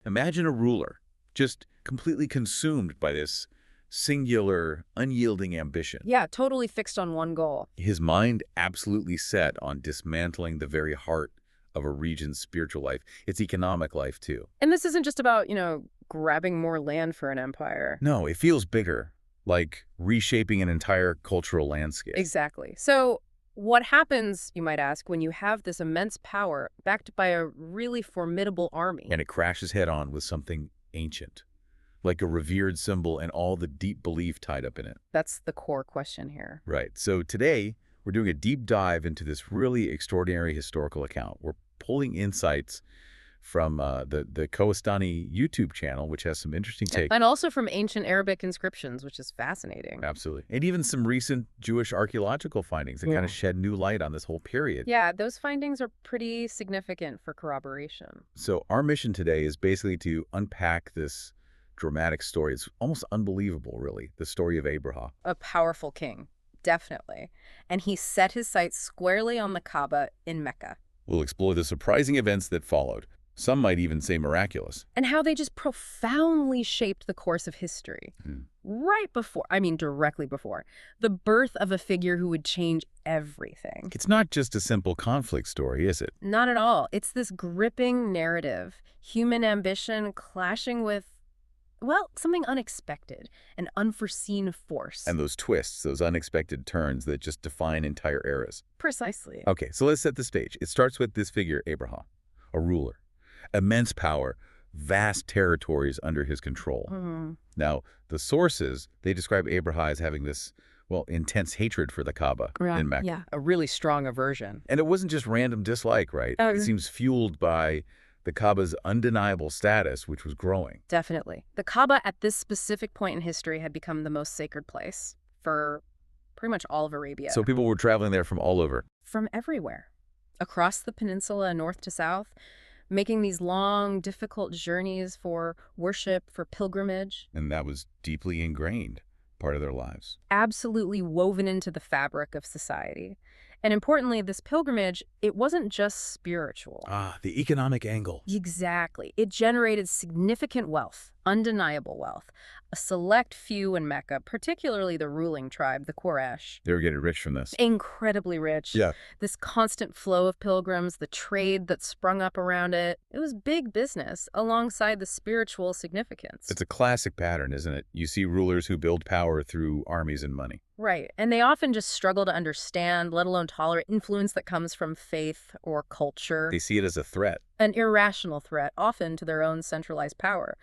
Imagine a ruler just completely consumed by this singular, unyielding ambition. Yeah, totally fixed on one goal. His mind absolutely set on dismantling the very heart of a region's spiritual life, its economic life, too. And this isn't just about, grabbing more land for an empire. No, it feels bigger, like reshaping an entire cultural landscape. Exactly. So what happens, you might ask, when you have this immense power backed by a really formidable army? And it crashes head-on with something ancient, like a revered symbol and all the deep belief tied up in it. That's the core question here. Right. So today, we're doing a deep dive into this really extraordinary historical account. We're pulling insights from the Kohestani YouTube channel, which has some interesting takes. And also from ancient Arabic inscriptions, which is fascinating. Absolutely. And even some recent Jewish archaeological findings that kind of shed new light on this whole period. Yeah, those findings are pretty significant for corroboration. So our mission today is basically to unpack this dramatic story. It's almost unbelievable, really, the story of Abraham. A powerful king, definitely. And he set his sights squarely on the Kaaba in Mecca. We'll explore the surprising events that followed. Some might even say miraculous. And how they just profoundly shaped the course of history. Right before, directly before, the birth of a figure who would change everything. It's not just a simple conflict story, is it? Not at all. It's this gripping narrative. Human ambition clashing with, well, something unexpected, an unforeseen force. And those twists, those unexpected turns that just define entire eras. Precisely. Okay, so let's set the stage. It starts with this figure, Abraham, a ruler. Immense power, vast territories under his control. Now, the sources, they describe Abraha'S as having this, intense hatred for the Kaaba in Mecca. Yeah, a really strong aversion. And it wasn't just random dislike, right? It seems fueled by the Kaaba's undeniable status, which was growing. Definitely. The Kaaba at this specific point in history had become the most sacred place for pretty much all of Arabia. So people were traveling there from all over. From everywhere. Across the peninsula, north to south, making these long, difficult journeys for worship, for pilgrimage. And that was deeply ingrained, part of their lives. Absolutely woven into the fabric of society. And importantly, this pilgrimage, it wasn't just spiritual. The economic angle. Exactly. It generated significant wealth, undeniable wealth. A select few in Mecca, particularly the ruling tribe, the Quraysh. They were getting rich from this. Incredibly rich. Yeah. This constant flow of pilgrims, the trade that sprung up around it. It was big business alongside the spiritual significance. It's a classic pattern, isn't it? You see rulers who build power through armies and money. Right. And they often just struggle to understand, let alone tolerate, influence that comes from faith or culture. They see it as a threat. An irrational threat, often to their own centralized power.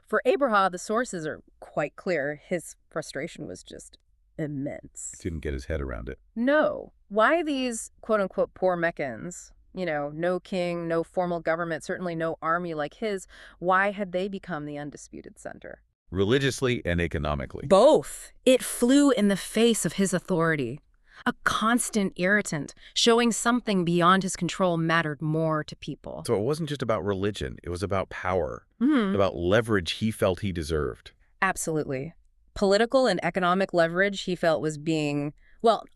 For Abraham, the sources are quite clear. His frustration was just immense. Didn't get his head around it. No. Why these quote-unquote poor Meccans, no king, no formal government, certainly no army like his, why had they become the undisputed center? Religiously and economically. Both. It flew in the face of his authority. A constant irritant, showing something beyond his control mattered more to people. So it wasn't just about religion. It was about power, about leverage he felt he deserved. Absolutely. Political and economic leverage he felt was being,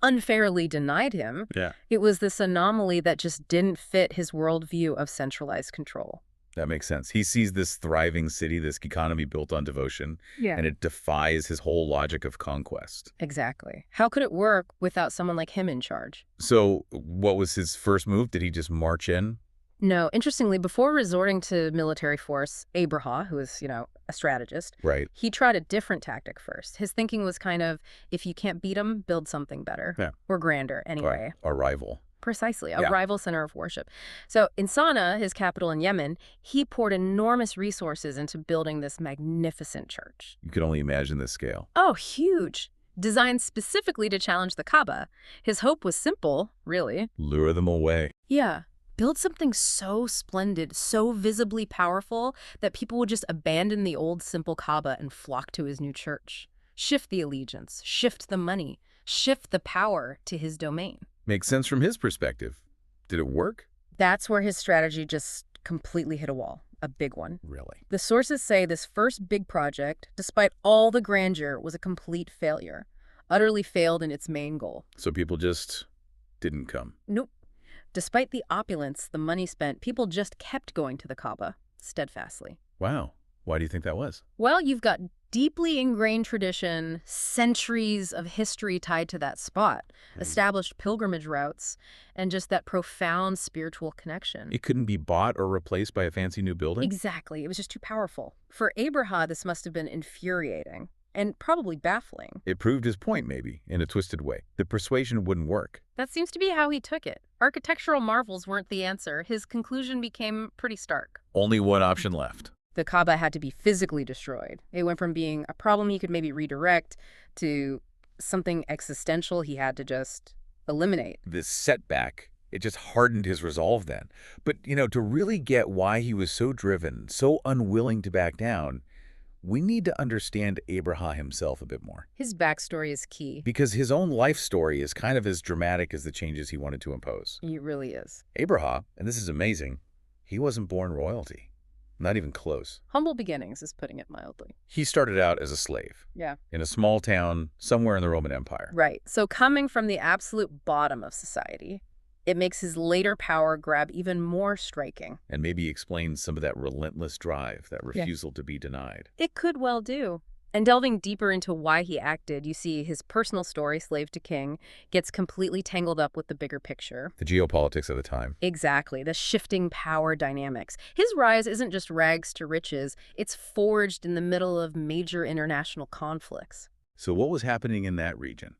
unfairly denied him. Yeah. It was this anomaly that just didn't fit his worldview of centralized control. That makes sense. He sees this thriving city, this economy built on devotion, and it defies his whole logic of conquest. Exactly. How could it work without someone like him in charge? So what was his first move? Did he just march in? No. Interestingly, before resorting to military force, Abraham, who is, a strategist, Right. he tried a different tactic first. His thinking was kind of, if you can't beat them, build something better. Yeah. Or grander, anyway. A rival. Precisely, a rival center of worship. So in Sana'a, his capital in Yemen, he poured enormous resources into building this magnificent church. You could only imagine the scale. Oh, huge. Designed specifically to challenge the Kaaba. His hope was simple, really. Lure them away. Yeah. Build something so splendid, so visibly powerful, that people would just abandon the old simple Kaaba and flock to his new church. Shift the allegiance, shift the money, shift the power to his domain. Makes sense from his perspective. Did it work? That's where his strategy just completely hit a wall, a big one. Really? The sources say this first big project, despite all the grandeur, was a complete failure, utterly failed in its main goal. So people just didn't come. Nope. Despite the opulence, the money spent, people just kept going to the Kaaba, steadfastly. Wow. Why do you think that was? Well, you've got deeply ingrained tradition, centuries of history tied to that spot, established pilgrimage routes, and just that profound spiritual connection. It couldn't be bought or replaced by a fancy new building? Exactly. It was just too powerful. For Abraha, this must have been infuriating and probably baffling. It proved his point, maybe, in a twisted way. The persuasion wouldn't work. That seems to be how he took it. Architectural marvels weren't the answer. His conclusion became pretty stark. Only one option left. The Kaaba had to be physically destroyed. It went from being a problem he could maybe redirect to something existential he had to just eliminate. This setback, it just hardened his resolve then. But, to really get why he was so driven, so unwilling to back down, we need to understand Abraha himself a bit more. His backstory is key. Because his own life story is kind of as dramatic as the changes he wanted to impose. It really is. Abraha, and this is amazing, he wasn't born royalty. Not even close. Humble beginnings is putting it mildly. He started out as a slave. Yeah. In a small town somewhere in the Roman Empire. Right. So coming from the absolute bottom of society, it makes his later power grab even more striking. And maybe explains some of that relentless drive, that refusal to be denied. It could well do. And delving deeper into why he acted, you see his personal story, slave to king, gets completely tangled up with the bigger picture. The geopolitics of the time. Exactly, the shifting power dynamics. His rise isn't just rags to riches, it's forged in the middle of major international conflicts. So what was happening in that region?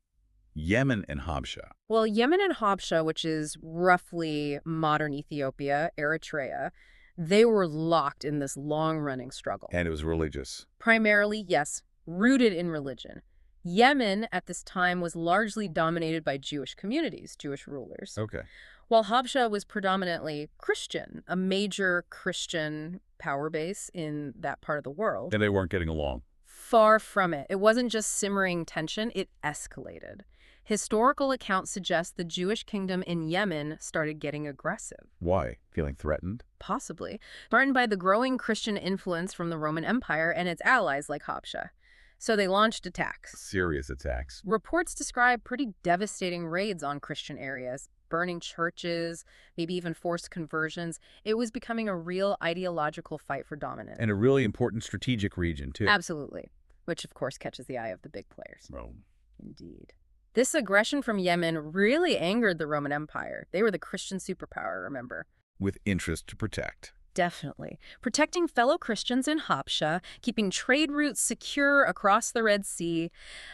Yemen and Habsha. Well, Yemen and Habsha, which is roughly modern Ethiopia, Eritrea, they were locked in this long-running struggle. And it was religious. Primarily, yes, rooted in religion. Yemen at this time was largely dominated by Jewish communities, Jewish rulers. Okay. While Habsha was predominantly Christian, a major Christian power base in that part of the world. And they weren't getting along. Far from it. It wasn't just simmering tension, it escalated. Historical accounts suggest the Jewish kingdom in Yemen started getting aggressive. Why? Feeling threatened? Possibly. Threatened by the growing Christian influence from the Roman Empire and its allies like Habsha. So they launched attacks. Serious attacks. Reports describe pretty devastating raids on Christian areas, burning churches, maybe even forced conversions. It was becoming a real ideological fight for dominance. And a really important strategic region, too. Absolutely. Which, of course, catches the eye of the big players. Rome. Indeed. This aggression from Yemen really angered the Roman Empire. They were the Christian superpower, remember? With interest to protect. Definitely. Protecting fellow Christians in Habsha, keeping trade routes secure across the Red Sea,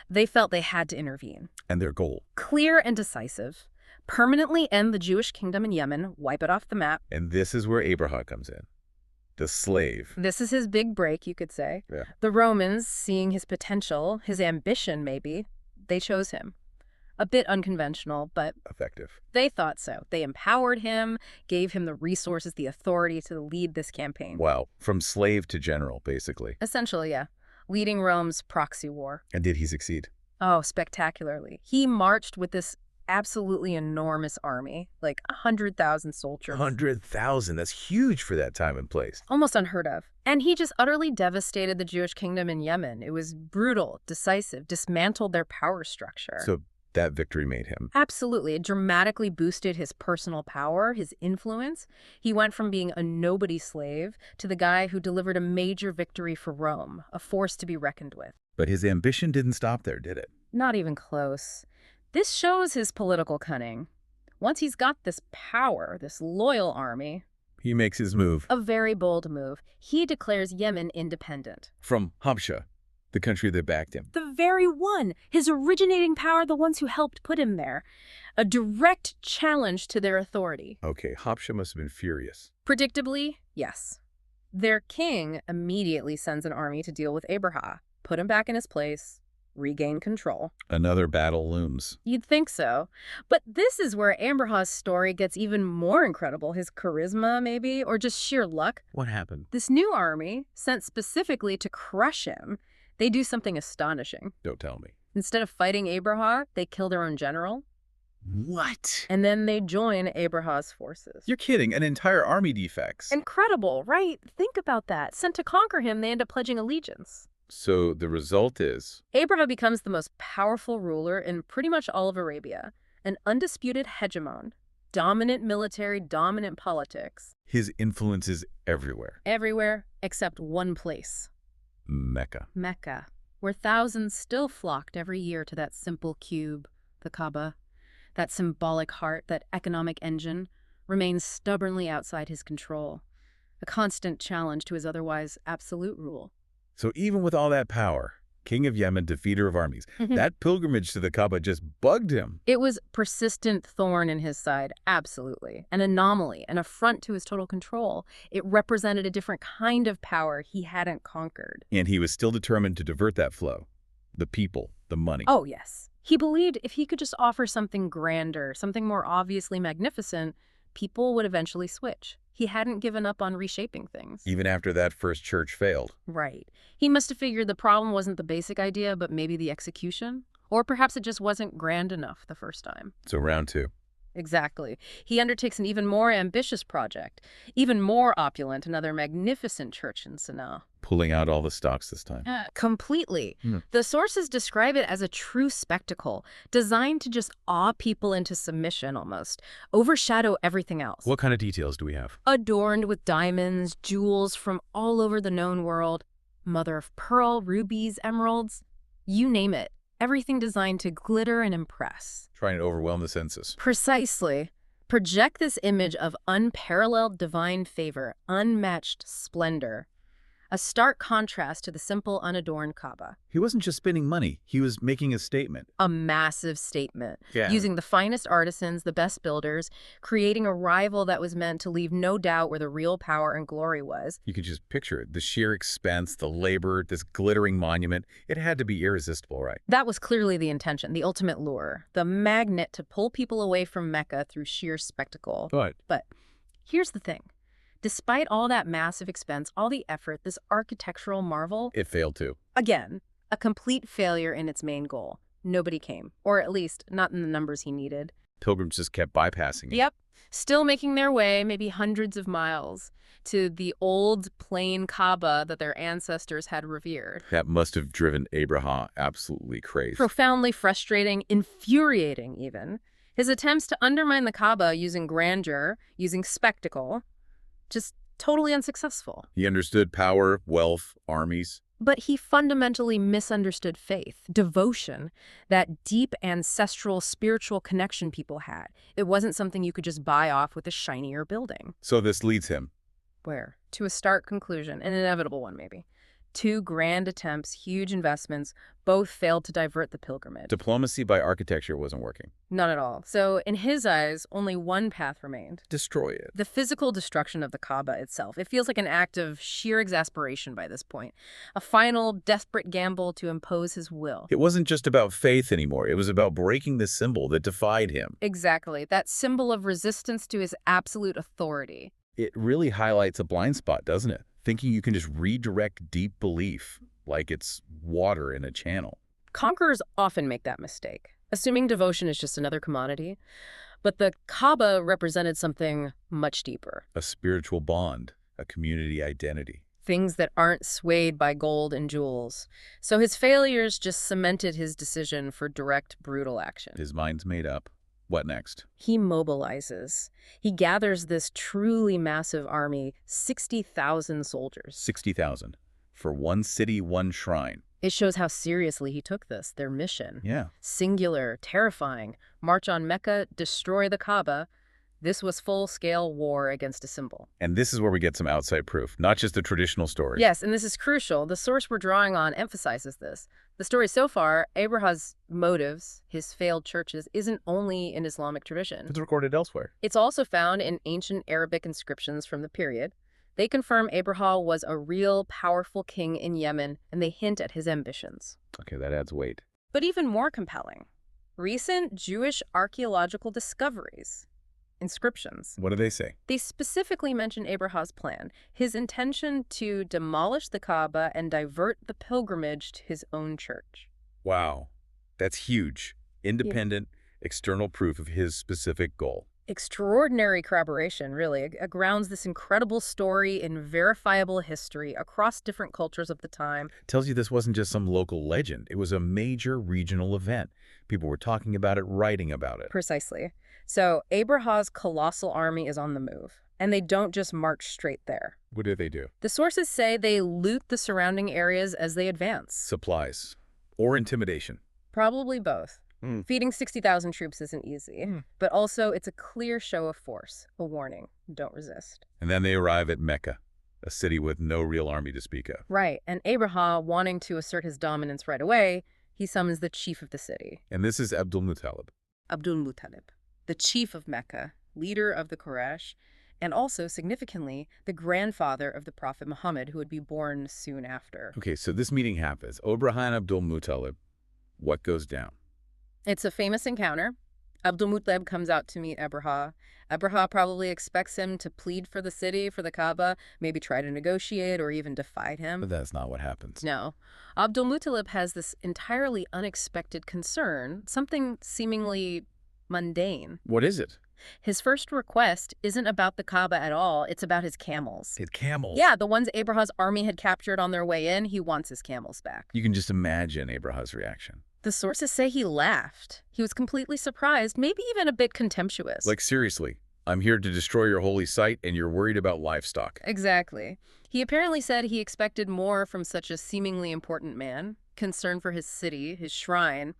they felt they had to intervene. And their goal? Clear and decisive. Permanently end the Jewish kingdom in Yemen, wipe it off the map. And this is where Abraham comes in. The slave. This is his big break, you could say. Yeah. The Romans, seeing his potential, his ambition maybe, they chose him. A bit unconventional, but Effective. they thought so. They empowered him, gave him the resources, the authority to lead this campaign. Wow. From slave to general, basically. Essentially, yeah. Leading Rome's proxy war. And did he succeed? Oh, spectacularly. He marched with this absolutely enormous army, like 100,000 soldiers. 100,000. That's huge for that time and place. Almost unheard of. And he just utterly devastated the Jewish kingdom in Yemen. It was brutal, decisive, dismantled their power structure. So that victory made him. Absolutely. It dramatically boosted his personal power, his influence. He went from being a nobody slave to the guy who delivered a major victory for Rome, a force to be reckoned with. But his ambition didn't stop there, did it? Not even close. This shows his political cunning. Once he's got this power, this loyal army, He makes his move. a very bold move, he declares Yemen independent. From Habsha, the country that backed him. The very one, his originating power, the ones who helped put him there. A direct challenge to their authority. Okay, Habsha must have been furious. Predictably, yes. Their king immediately sends an army to deal with Abraha, put him back in his place, regain control. Another battle looms. You'd think so. But this is where Abraha'S story gets even more incredible. His charisma, maybe, or just sheer luck. What happened? This new army, sent specifically to crush him, they do something astonishing. Don't tell me. Instead of fighting Abraha, they kill their own general, What? and then they join Abraha'S forces. You're kidding. An entire army defects. Incredible, right? Think about that. Sent to conquer him, they end up pledging allegiance. So the result is... Abraha becomes the most powerful ruler in pretty much all of Arabia, an undisputed hegemon. Dominant military, dominant politics. His influence is everywhere. Everywhere except one place. Mecca. Mecca, where thousands still flocked every year to that simple cube, the Kaaba. That symbolic heart, that economic engine, remains stubbornly outside his control. A constant challenge to his otherwise absolute rule. So even with all that power, King of Yemen, defeater of armies, that pilgrimage to the Kaaba just bugged him. It was persistent thorn in his side, absolutely. An anomaly, an affront to his total control. It represented a different kind of power he hadn't conquered. And he was still determined to divert that flow. The people, the money. Oh, yes. He believed if he could just offer something grander, something more obviously magnificent, people would eventually switch. He hadn't given up on reshaping things. Even after that first church failed. Right. He must have figured the problem wasn't the basic idea, but maybe the execution. Or perhaps it just wasn't grand enough the first time. So round two. Exactly. He undertakes an even more ambitious project, even more opulent, another magnificent church in Sana'a. Pulling out all the stops this time. Completely. The sources describe it as a true spectacle, designed to just awe people into submission almost, overshadow everything else. What kind of details do we have? Adorned with diamonds, jewels from all over the known world, mother of pearl, rubies, emeralds, you name it. Everything designed to glitter and impress. Trying to overwhelm the senses. Precisely. Project this image of unparalleled divine favor, unmatched splendor. A stark contrast to the simple, unadorned Kaaba. He wasn't just spending money. He was making a statement. A massive statement. Yeah. Using the finest artisans, the best builders, creating a rival that was meant to leave no doubt where the real power and glory was. You could just picture it. The sheer expense, the labor, this glittering monument. It had to be irresistible, right? That was clearly the intention, the ultimate lure, the magnet to pull people away from Mecca through sheer spectacle. But here's the thing. Despite all that massive expense, all the effort, this architectural marvel, It failed too. again, a complete failure in its main goal. Nobody came, or at least not in the numbers he needed. Pilgrims just kept bypassing it. Yep, still making their way, maybe hundreds of miles, to the old plain Kaaba that their ancestors had revered. That must have driven Abraham absolutely crazy. Profoundly frustrating, infuriating even. His attempts to undermine the Kaaba using grandeur, using spectacle, just totally unsuccessful. He understood power, wealth, armies. But he fundamentally misunderstood faith, devotion, that deep ancestral spiritual connection people had. It wasn't something you could just buy off with a shinier building. So this leads him. Where? To a stark conclusion, an inevitable one maybe. 2 grand attempts, huge investments, both failed to divert the pilgrimage. Diplomacy by architecture wasn't working. None at all. So in his eyes, only one path remained. Destroy it. The physical destruction of the Kaaba itself. It feels like an act of sheer exasperation by this point. A final, desperate gamble to impose his will. It wasn't just about faith anymore. It was about breaking the symbol that defied him. Exactly. That symbol of resistance to his absolute authority. It really highlights a blind spot, doesn't it? Thinking you can just redirect deep belief like it's water in a channel. Conquerors often make that mistake, assuming devotion is just another commodity. But the Kaaba represented something much deeper. A spiritual bond, a community identity. Things that aren't swayed by gold and jewels. So his failures just cemented his decision for direct, brutal action. His mind's made up. What next? He mobilizes. He gathers this truly massive army, 60,000 soldiers. 60,000. For one city, one shrine. It shows how seriously he took this, their mission. Yeah. Singular, terrifying. March on Mecca, destroy the Kaaba. This was full-scale war against a symbol. And this is where we get some outside proof, not just the traditional story. Yes, and this is crucial. The source we're drawing on emphasizes this. The story so far, Abraha'S motives, his failed churches, isn't only in Islamic tradition. It's recorded elsewhere. It's also found in ancient Arabic inscriptions from the period. They confirm Abraha was a real, powerful king in Yemen, and they hint at his ambitions. Okay, that adds weight. But even more compelling, recent Jewish archaeological discoveries. Inscriptions. What do they say? They specifically mention Abraha'S plan, his intention to demolish the Kaaba and divert the pilgrimage to his own church. Wow. That's huge. Independent, external proof of his specific goal. Extraordinary corroboration, really. It grounds this incredible story in verifiable history across different cultures of the time. Tells you this wasn't just some local legend. It was a major regional event. People were talking about it, writing about it. Precisely. So Abraha'S colossal army is on the move, and they don't just march straight there. What did they do? The sources say they loot the surrounding areas as they advance. Supplies. Or intimidation. Probably both. Feeding 60,000 troops isn't easy, but also it's a clear show of force, a warning. Don't resist. And then they arrive at Mecca, a city with no real army to speak of. Right, and Abraha, wanting to assert his dominance right away, he summons the chief of the city. And this is Abdul Muttalib. Abdul Muttalib, the chief of Mecca, leader of the Quraysh, and also, significantly, the grandfather of the Prophet Muhammad, who would be born soon after. Okay, so this meeting happens. Abraham and Abdul Muttalib. What goes down? It's a famous encounter. Abdul Muttalib comes out to meet Abraha. Abraha probably expects him to plead for the city, for the Kaaba, maybe try to negotiate or even defy him. But that's not what happens. No. Abdul Muttalib has this entirely unexpected concern, something seemingly mundane. What is it? His first request isn't about the Kaaba at all. It's about his camels. His camels? Yeah, the ones Abraha's army had captured on their way in. He wants his camels back. You can just imagine Abraham's reaction. The sources say he laughed. He was completely surprised, maybe even a bit contemptuous. Like, seriously, I'm here to destroy your holy site and you're worried about livestock. Exactly. He apparently said he expected more from such a seemingly important man, concern for his city, his shrine,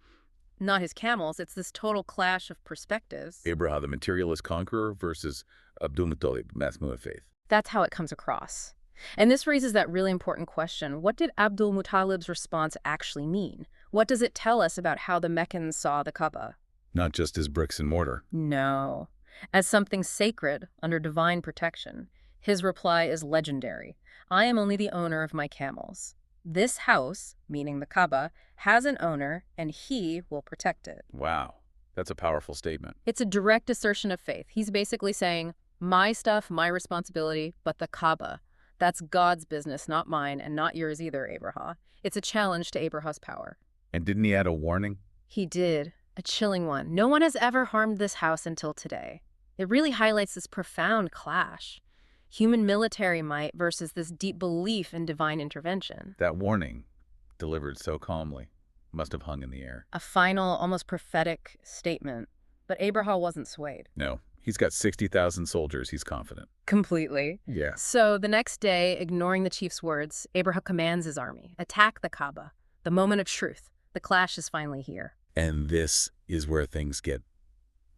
not his camels. It's this total clash of perspectives. Abraham, the materialist conqueror, versus Abdul Muttalib, Masmud of faith. That's how it comes across. And this raises that really important question. What did Abdul Muttalib's response actually mean? What does it tell us about how the Meccans saw the Kaaba? Not just as bricks and mortar. No. As something sacred under divine protection. His reply is legendary. I am only the owner of my camels. This house, meaning the Kaaba, has an owner, and he will protect it. Wow. That's a powerful statement. It's a direct assertion of faith. He's basically saying, my stuff, my responsibility, but the Kaaba. That's God's business, not mine, and not yours either, Abraham. It's a challenge to Abraham's power. And didn't he add a warning? He did. A chilling one. No one has ever harmed this house until today. It really highlights this profound clash. Human military might versus this deep belief in divine intervention. That warning, delivered so calmly, must have hung in the air. A final, almost prophetic statement. But Abraham wasn't swayed. No, he's got 60,000 soldiers. He's confident. Completely. Yeah. So the next day, ignoring the chief's words, Abraham commands his army, attack the Kaaba. The moment of truth. The clash is finally here. And this is where things get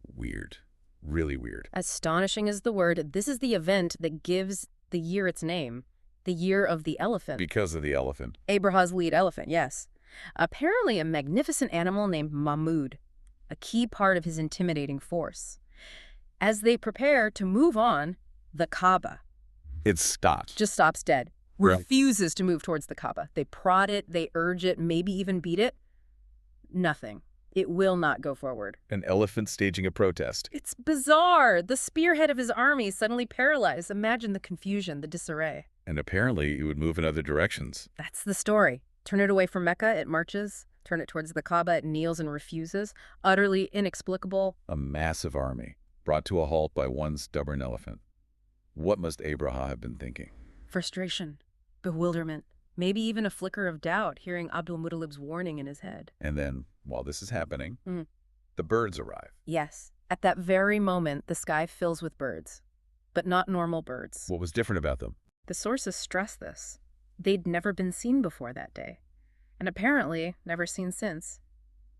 weird. Really weird. Astonishing is the word. This is the event that gives the year its name. The year of the elephant. Because of the elephant. Abraham's lead elephant, yes. Apparently a magnificent animal named Mahmud, a key part of his intimidating force. As they prepare to move on, the Kaaba It stops. just stops dead. Right. Refuses to move towards the Kaaba. They prod it, they urge it, maybe even beat it. Nothing. It will not go forward. An elephant staging a protest. It's bizarre. The spearhead of his army suddenly paralyzed. Imagine the confusion, the disarray. And apparently it would move in other directions. That's the story. Turn it away from Mecca, it marches. Turn it towards the Kaaba, it kneels and refuses. Utterly inexplicable. A massive army, brought to a halt by one stubborn elephant. What must Abraham have been thinking? Frustration. Bewilderment. Maybe even a flicker of doubt, hearing Abdul Muttalib's warning in his head. And then, while this is happening, Mm. the birds arrive. Yes. At that very moment, the sky fills with birds. But not normal birds. What was different about them? The sources stress this. They'd never been seen before that day. And apparently, never seen since.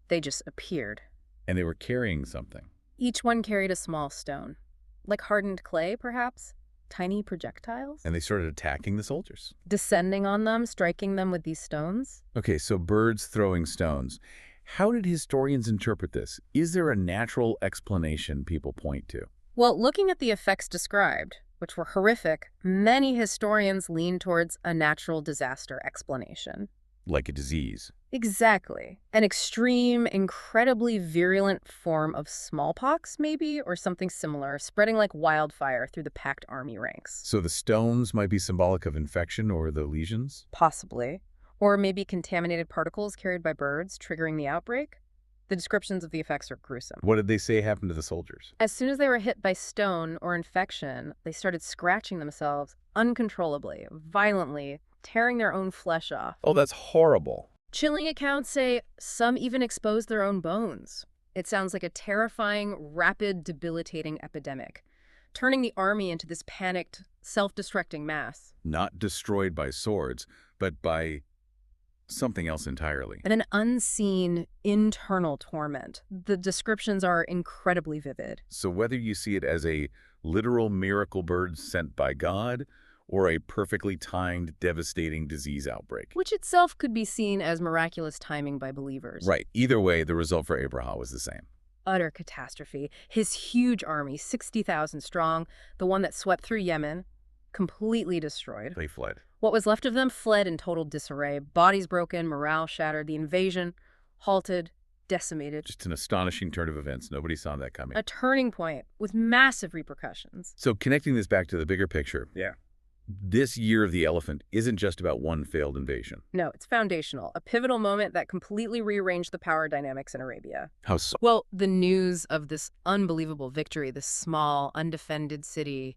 They just appeared. And they were carrying something. Each one carried a small stone. Like hardened clay, perhaps? Tiny projectiles? And they started attacking the soldiers. Descending on them, striking them with these stones? Okay, so birds throwing stones. How did historians interpret this? Is there a natural explanation people point to? Well, looking at the effects described, which were horrific, many historians lean towards a natural disaster explanation. Like a disease. Exactly. An extreme, incredibly virulent form of smallpox, maybe, or something similar, spreading like wildfire through the packed army ranks. So the stones might be symbolic of infection or the lesions? Possibly. Or maybe contaminated particles carried by birds, triggering the outbreak. The descriptions of the effects are gruesome. What did they say happened to the soldiers? As soon as they were hit by stone or infection, they started scratching themselves uncontrollably, violently, tearing their own flesh off. Oh, that's horrible. Chilling accounts say some even exposed their own bones. It sounds like a terrifying, rapid, debilitating epidemic, turning the army into this panicked, self-destructing mass. Not destroyed by swords, but by something else entirely. And an unseen, internal torment. The descriptions are incredibly vivid. So whether you see it as a literal miracle bird sent by God or a perfectly timed, devastating disease outbreak. Which itself could be seen as miraculous timing by believers. Right. Either way, the result for Abraham was the same. Utter catastrophe. His huge army, 60,000 strong, the one that swept through Yemen, completely destroyed. They fled. What was left of them fled in total disarray. Bodies broken, morale shattered, the invasion halted, decimated. Just an astonishing turn of events. Nobody saw that coming. A turning point with massive repercussions. So connecting this back to the bigger picture. Yeah. This year of the elephant isn't just about one failed invasion. No, it's foundational. A pivotal moment that completely rearranged the power dynamics in Arabia. How so? Well, the news of this unbelievable victory, this small, undefended city,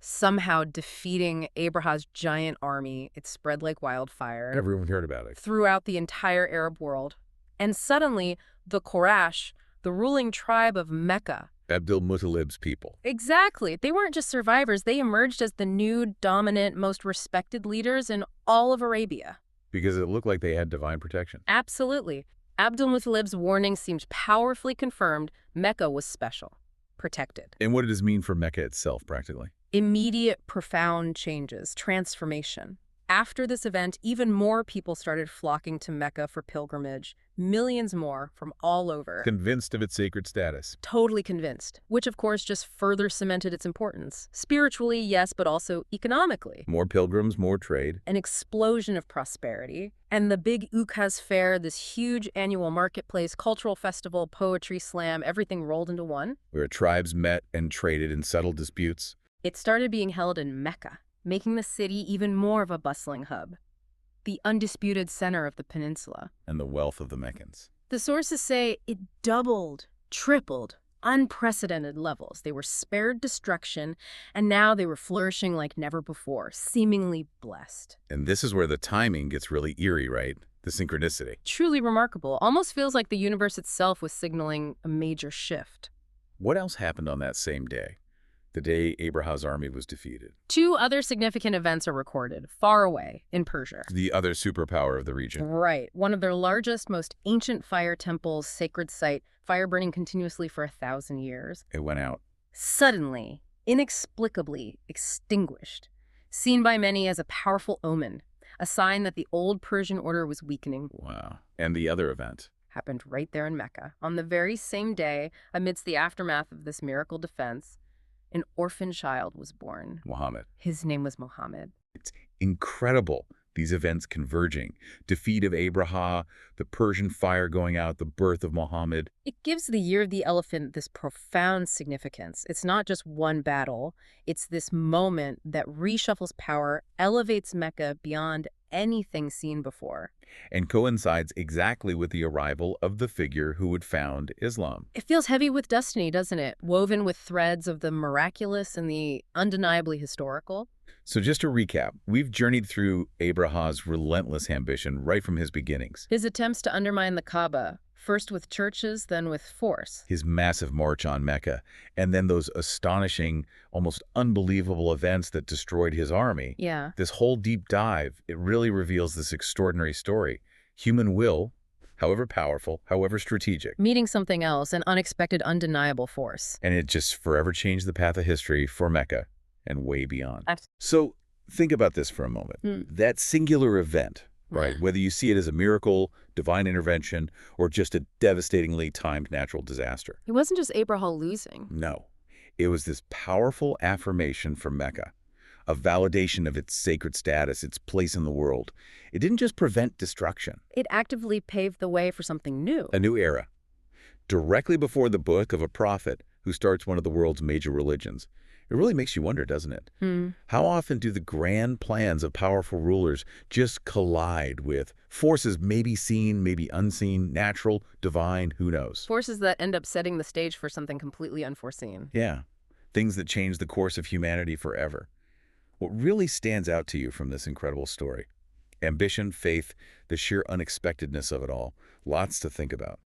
somehow defeating Abraha'S giant army, it spread like wildfire Everyone heard about it. throughout the entire Arab world. And suddenly, the Quraysh, the ruling tribe of Mecca. Abdul-Muttalib's people. Exactly. They weren't just survivors. They emerged as the new, dominant, most respected leaders in all of Arabia. Because it looked like they had divine protection. Absolutely. Abdul-Muttalib's warning seemed powerfully confirmed Mecca was special, protected. And what did this mean for Mecca itself, practically? Immediate, profound changes, transformation. After this event, even more people started flocking to Mecca for pilgrimage. Millions more from all over. Convinced of its sacred status. Totally convinced, which of course just further cemented its importance. Spiritually, yes, but also economically. More pilgrims, more trade. An explosion of prosperity. And the big Ukaz fair, this huge annual marketplace, cultural festival, poetry slam, everything rolled into one. Where tribes met and traded and settled disputes. It started being held in Mecca, making the city even more of a bustling hub. The undisputed center of the peninsula. And the wealth of the Meccans. The sources say it doubled, tripled, unprecedented levels. They were spared destruction, and now they were flourishing like never before, seemingly blessed. And this is where the timing gets really eerie, right? The synchronicity. Truly remarkable. Almost feels like the universe itself was signaling a major shift. What else happened on that same day? The day Abraha'S army was defeated. Two other significant events are recorded, far away, in Persia. The other superpower of the region. Right. One of their largest, most ancient fire temples, sacred site, fire burning continuously for 1,000 years. It went out. Suddenly, inexplicably extinguished, seen by many as a powerful omen, a sign that the old Persian order was weakening. Wow. And the other event. Happened right there in Mecca. On the very same day, amidst the aftermath of this miracle defense, an orphan child was born. Muhammad. His name was Muhammad. It's incredible, these events converging. Defeat of Abraha, the Persian fire going out, the birth of Muhammad. It gives the Year of the Elephant this profound significance. It's not just one battle. It's this moment that reshuffles power, elevates Mecca beyond anything seen before. And coincides exactly with the arrival of the figure who would found Islam. It feels heavy with destiny, doesn't it? Woven with threads of the miraculous and the undeniably historical. So just to recap, we've journeyed through Abraha'S relentless ambition right from his beginnings. His attempts to undermine the Kaaba, first with churches, then with force. His massive march on Mecca, and then those astonishing, almost unbelievable events that destroyed his army. Yeah. This whole deep dive, it really reveals this extraordinary story. Human will, however powerful, however strategic. Meeting something else, an unexpected, undeniable force. And it just forever changed the path of history for Mecca and way beyond. Absolutely. So think about this for a moment. That singular event, right? Whether you see it as a miracle, divine intervention, or just a devastatingly timed natural disaster. It wasn't just Abraham losing. No. It was this powerful affirmation for Mecca, a validation of its sacred status, its place in the world. It didn't just prevent destruction. It actively paved the way for something new. A new era. Directly before the book of a prophet who starts one of the world's major religions. It really makes you wonder, doesn't it? Hmm. How often do the grand plans of powerful rulers just collide with forces maybe seen, maybe unseen, natural, divine, who knows? Forces that end up setting the stage for something completely unforeseen. Yeah, things that change the course of humanity forever. What really stands out to you from this incredible story? Ambition, faith, the sheer unexpectedness of it all. Lots to think about.